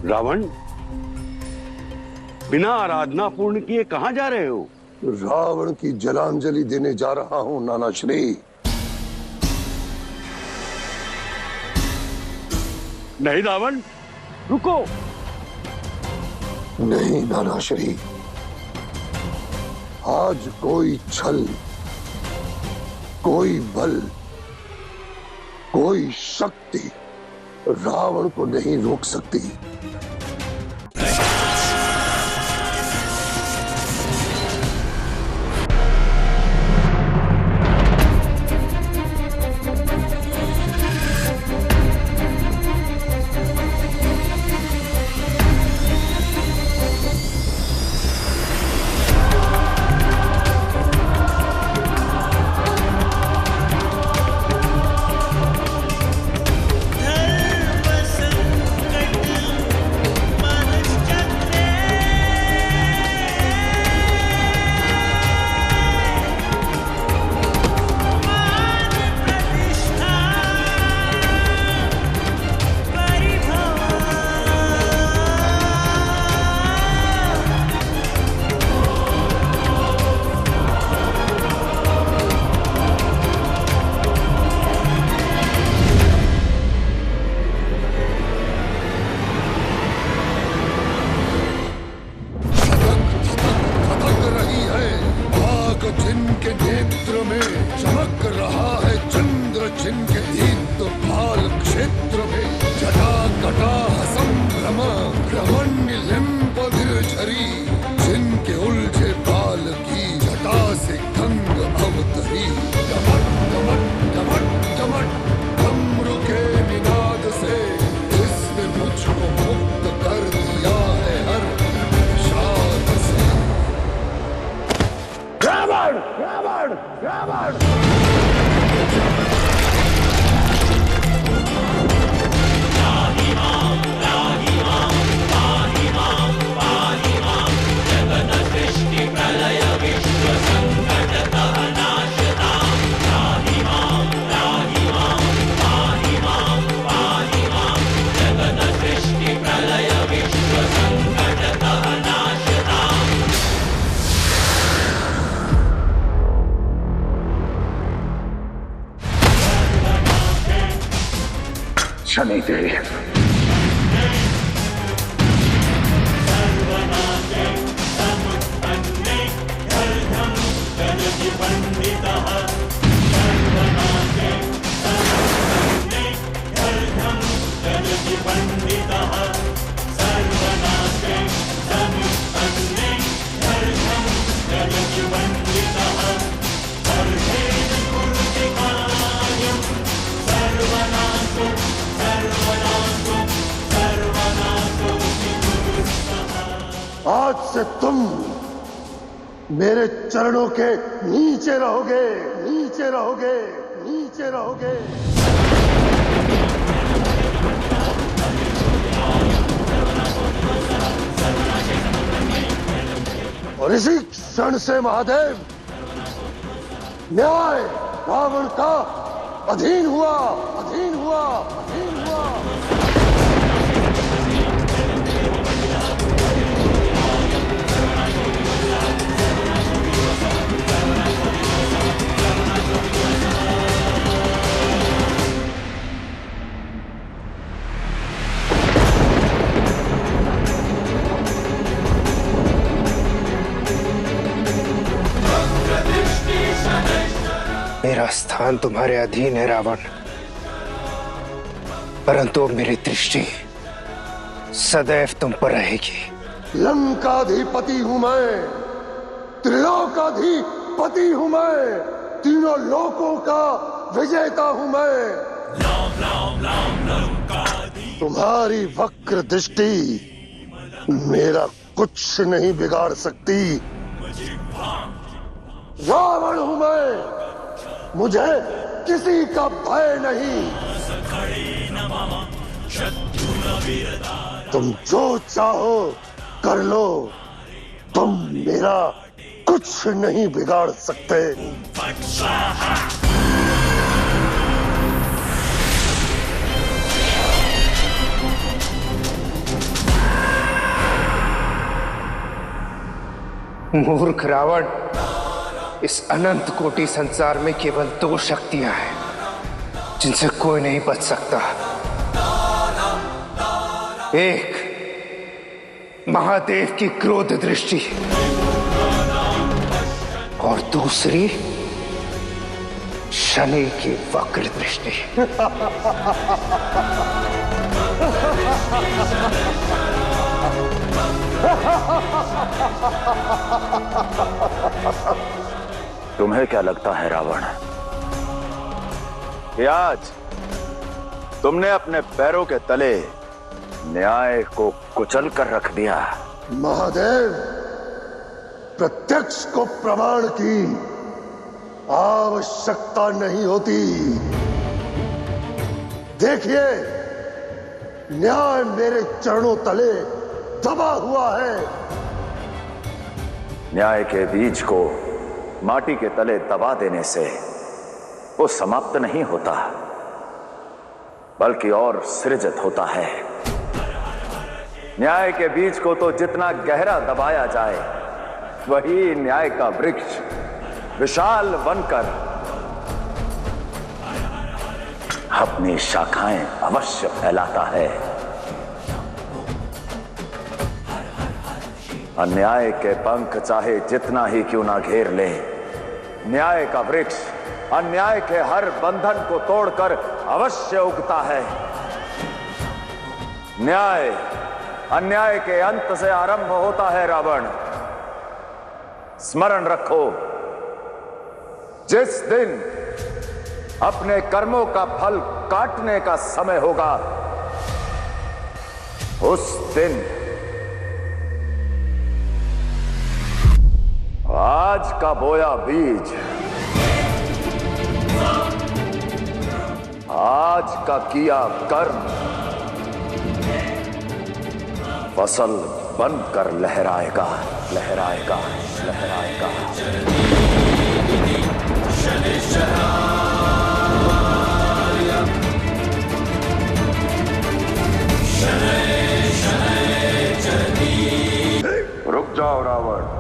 रावण, बिना आराधना पूर्ण किए कहां जा रहे हो? रावण की जलांजलि देने जा रहा हूं नाना श्री। नहीं रावण, रुको। नहीं नाना श्री, आज कोई छल, कोई बल, कोई शक्ति रावण को नहीं रोक सकती। जिनके नेत्र में चमक रहा है चंद्र, जिनके दीप्त भाल क्षेत्र में जटा कटा संभ्रम रमण्य लिंब झरी, जिनके उलझे बाल की जटा से गंग अवतरी। कमट कमट कमट कमट डमरू के निनाद से जिसने मुझको मुक्त कर दिया है हर विषाद से। रावण रावण रावण! चले गए। आज से तुम मेरे चरणों के नीचे रहोगे, नीचे रहोगे, नीचे रहोगे। और इसी क्षण से महादेव न्याय रावण का अधीन हुआ, अधीन हुआ, अधीन हुआ। मेरा स्थान तुम्हारे अधीन है रावण, परंतु मेरी दृष्टि सदैव तुम पर रहेगी। लंकाधिपति हूं मैं, त्रिलोकाधिपति हूं मैं, तीनों लोकों का विजेता हूं मैं। तुम्हारी वक्र दृष्टि मेरा कुछ नहीं बिगाड़ सकती। रावण हूं मैं, मुझे किसी का भय नहीं। तुम जो चाहो कर लो, तुम मेरा कुछ नहीं बिगाड़ सकते। मूर्ख रावण, इस अनंत कोटि संसार में केवल दो शक्तियां हैं जिनसे कोई नहीं बच सकता। एक महादेव की क्रोध दृष्टि और दूसरी शनि की वक्र दृष्टि। तुम्हें क्या लगता है रावण कि आज तुमने अपने पैरों के तले न्याय को कुचल कर रख दिया? महादेव, प्रत्यक्ष को प्रमाण की आवश्यकता नहीं होती। देखिए, न्याय मेरे चरणों तले दबा हुआ है। न्याय के बीज को माटी के तले दबा देने से वो समाप्त नहीं होता, बल्कि और सृजित होता है। न्याय के बीज को तो जितना गहरा दबाया जाए, वही न्याय का वृक्ष विशाल बनकर अपनी शाखाएं अवश्य फैलाता है। अन्याय के पंख चाहे जितना ही क्यों ना घेर ले, न्याय का वृक्ष अन्याय के हर बंधन को तोड़कर अवश्य उगता है। न्याय अन्याय के अंत से आरंभ होता है रावण। स्मरण रखो, जिस दिन अपने कर्मों का फल काटने का समय होगा, उस दिन आज का बोया बीज, आज का किया कर्म फसल बनकर लहराएगा, लहराएगा, लहराएगा। रुक जाओ रावण।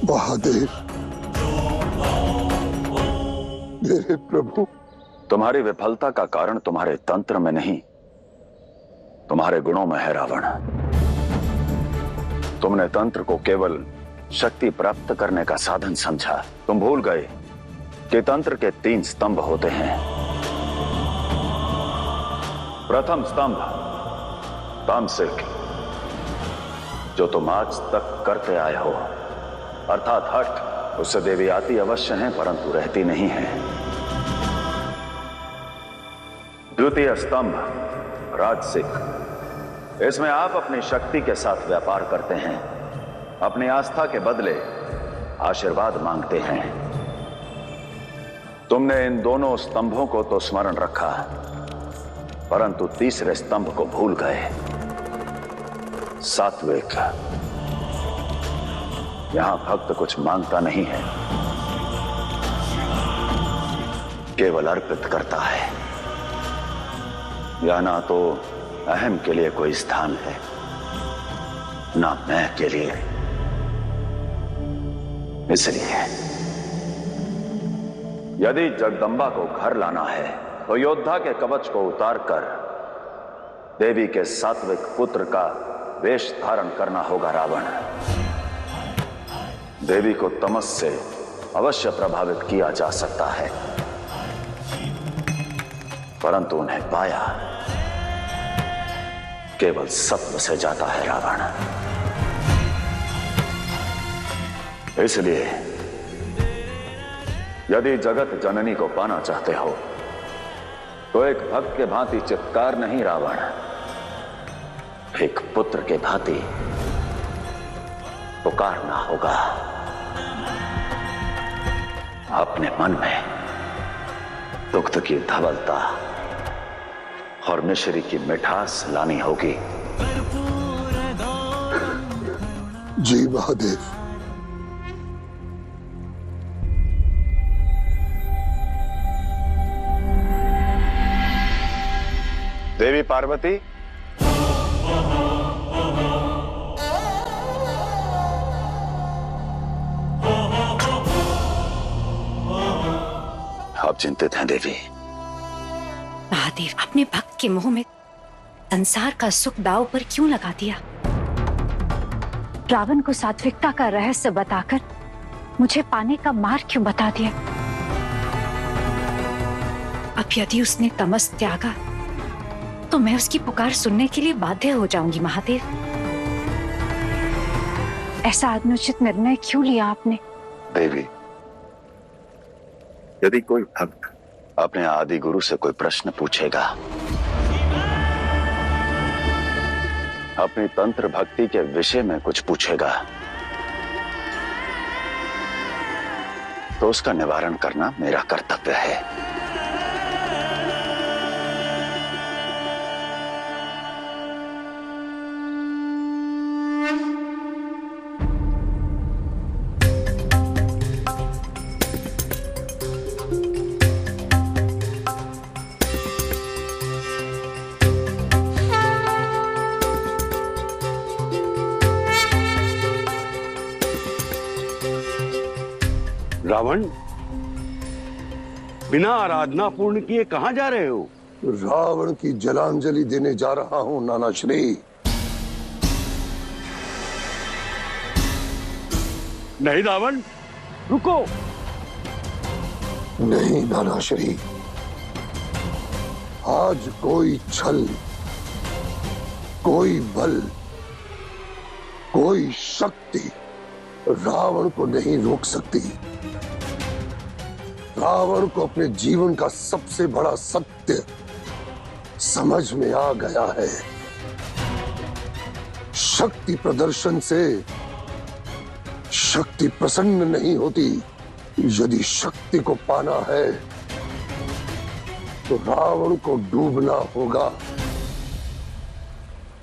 महादेव, मेरे प्रभु। तुम्हारी विफलता का कारण तुम्हारे तंत्र में नहीं, तुम्हारे गुणों में है रावण। तुमने तंत्र को केवल शक्ति प्राप्त करने का साधन समझा। तुम भूल गए कि तंत्र के 3 स्तंभ होते हैं। प्रथम स्तंभ तामसिक, जो तुम आज तक करते आए हो, अर्थात हठ। उससे देवी आती अवश्य है, परंतु रहती नहीं है। द्वितीय स्तंभ राजसिक, इसमें आप अपनी शक्ति के साथ व्यापार करते हैं, अपनी आस्था के बदले आशीर्वाद मांगते हैं। तुमने इन दोनों स्तंभों को तो स्मरण रखा, परंतु तीसरे स्तंभ को भूल गए, सात्विक। यहां भक्त कुछ मांगता नहीं है, केवल अर्पित करता है। यह ना तो अहम के लिए कोई स्थान है, ना मैं के लिए। इसलिए यदि जगदंबा को घर लाना है, तो योद्धा के कवच को उतारकर देवी के सात्विक पुत्र का वेश धारण करना होगा रावण। देवी को तमस से अवश्य प्रभावित किया जा सकता है, परंतु उन्हें पाया केवल सत्व से जाता है रावण। इसलिए यदि जगत जननी को पाना चाहते हो, तो एक भक्त के भांति चित्कार नहीं रावण, एक पुत्र के भांति पुकारना होगा। अपने मन में दुग्ध की धवलता और मिश्री की मिठास लानी होगी। जी महादेव। देवी पार्वती, आप चिंतित हैं देवी? महादेव, अपने भक्त के मुंह में संसार का सुख दांव पर क्यों लगा दिया? रावण को सात्विकता का रहस्य बताकर मुझे पाने का मार्ग क्यों बता दिया? अब यदि उसने तमस त्यागा तो मैं उसकी पुकार सुनने के लिए बाध्य हो जाऊंगी। महादेव, ऐसा अनुचित निर्णय क्यों लिया आपने? देवी, यदि कोई भक्त अपने आदि गुरु से कोई प्रश्न पूछेगा, अपनी तंत्र भक्ति के विषय में कुछ पूछेगा, तो उसका निवारण करना मेरा कर्तव्य है। रावण, बिना आराधना पूर्ण किए कहां जा रहे हो? रावण की जलांजलि देने जा रहा हूं नाना श्री। नहीं रावण, रुको। नहीं नाना श्री, आज कोई छल, कोई बल, कोई शक्ति रावण को नहीं रोक सकती। रावण को अपने जीवन का सबसे बड़ा सत्य समझ में आ गया है। शक्ति प्रदर्शन से शक्ति प्रसन्न नहीं होती। यदि शक्ति को पाना है तो रावण को डूबना होगा।